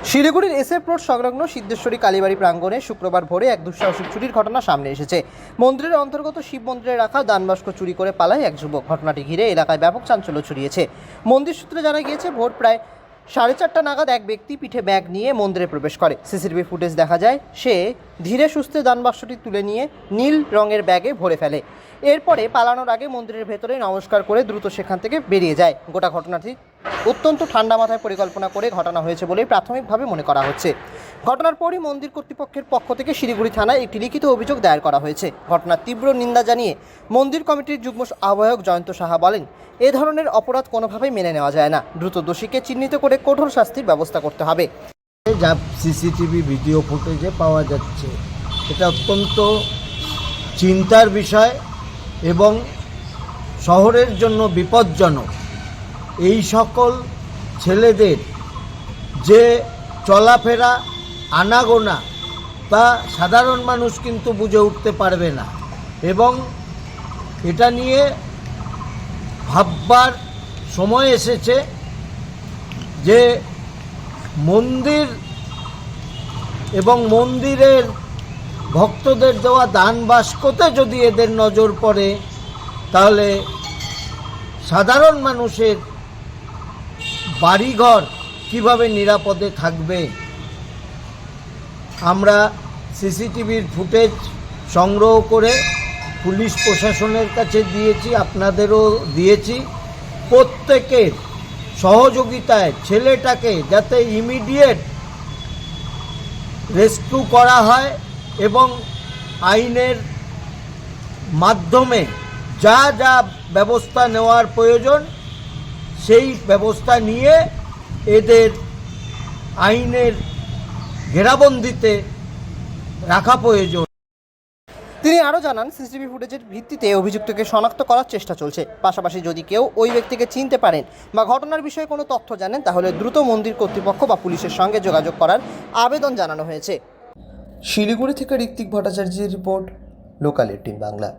শিলিগুড়ির SF road সংলগ্ন সিদ্ধেশ্বরী কালীবাড়ি প্রাঙ্গণে শুক্রবার ভোরে এক দুঃসাহসিক চুরির ঘটনা সামনে এসেছে। মন্দিরের অন্তর্গত শিব মন্দিরে রাখা দানবাস্ক চুরি করে পালায় এক যুবক। ঘটনাটি ঘিরে এলাকায় ব্যাপক চাঞ্চল্য ছড়িয়েছে। মন্দির সূত্রে জানা গিয়েছে, ভোর প্রায় 4:30 নাগাদ এক ব্যক্তি পিঠে ব্যাগ নিয়ে মন্দিরে প্রবেশ করে। সিসিটিভি ফুটেজ দেখা যায়, সে ধীরে সুস্থে দানবাক্সটি তুলে নিয়ে নীল রঙের ব্যাগে ভরে ফেলে। এরপরে পালানোর আগে মন্দিরের ভেতরে নমস্কার করে দ্রুত সেখান থেকে বেরিয়ে যায়। গোটা ঘটনাটি অত্যন্ত ঠান্ডা মাথায় পরিকল্পনা করে ঘটনা হয়েছে বলে প্রাথমিকভাবে মনে করা হচ্ছে। ঘটনার পরই মন্দির কর্তৃপক্ষের পক্ষ থেকে শিলিগুড়ি থানায় একটি লিখিত অভিযোগ দায়ের করা হয়েছে। ঘটনার তীব্র নিন্দা জানিয়ে মন্দির কমিটির যুগ্ম আহ্বায়ক জয়ন্ত সাহা বলেন, এ ধরনের অপরাধ কোনোভাবেই মেনে নেওয়া যায় না। দ্রুত দোষীকে চিহ্নিত করে কঠোর শাস্তির ব্যবস্থা করতে হবে। যা সিসিটিভি ভিডিও ফুটেজে পাওয়া যাচ্ছে, এটা অত্যন্ত চিন্তার বিষয় এবং শহরের জন্য বিপজ্জনক। এই সকল ছেলেদের যে চলাফেরা আনাগোনা তা সাধারণ মানুষ কিন্তু বুঝে উঠতে পারবে না এবং এটা নিয়ে ভাববার সময় এসেছে যে মন্দির এবং মন্দিরের ভক্তদের দেওয়া দান বাস্কতে যদি এদের নজর পড়ে, তাহলে সাধারণ মানুষের বাড়িঘর কিভাবে নিরাপদে থাকবে। আমরা সিসিটিভির ফুটেজ সংগ্রহ করে পুলিশ প্রশাসনের কাছে দিয়েছি, আপনাদেরও দিয়েছি। প্রত্যেকের সহযোগিতায় ছেলেটাকে যাতে ইমিডিয়েট রেস্কিউ করা হয় এবং আইনের মাধ্যমে যা যা ব্যবস্থা নেওয়ার প্রয়োজন সেই ব্যবস্থা নিয়ে এদের আইনের ঘেরাবন্দিতে রাখা প্রয়োজন। তিনি আরও জানান, সিসিটিভি ফুটেজের ভিত্তিতে অভিযুক্তকে শনাক্ত করার চেষ্টা চলছে। পাশাপাশি যদি কেউ ওই ব্যক্তিকে চিনতে পারেন বা ঘটনার বিষয়ে কোনো তথ্য জানেন, তাহলে দ্রুত মন্দির কর্তৃপক্ষ বা পুলিশের সঙ্গে যোগাযোগ করার আবেদন জানানো হয়েছে। শিলিগুড়ি থেকে ঋত্বিক ভট্টাচার্যের রিপোর্ট, লোকাল 18 বাংলা।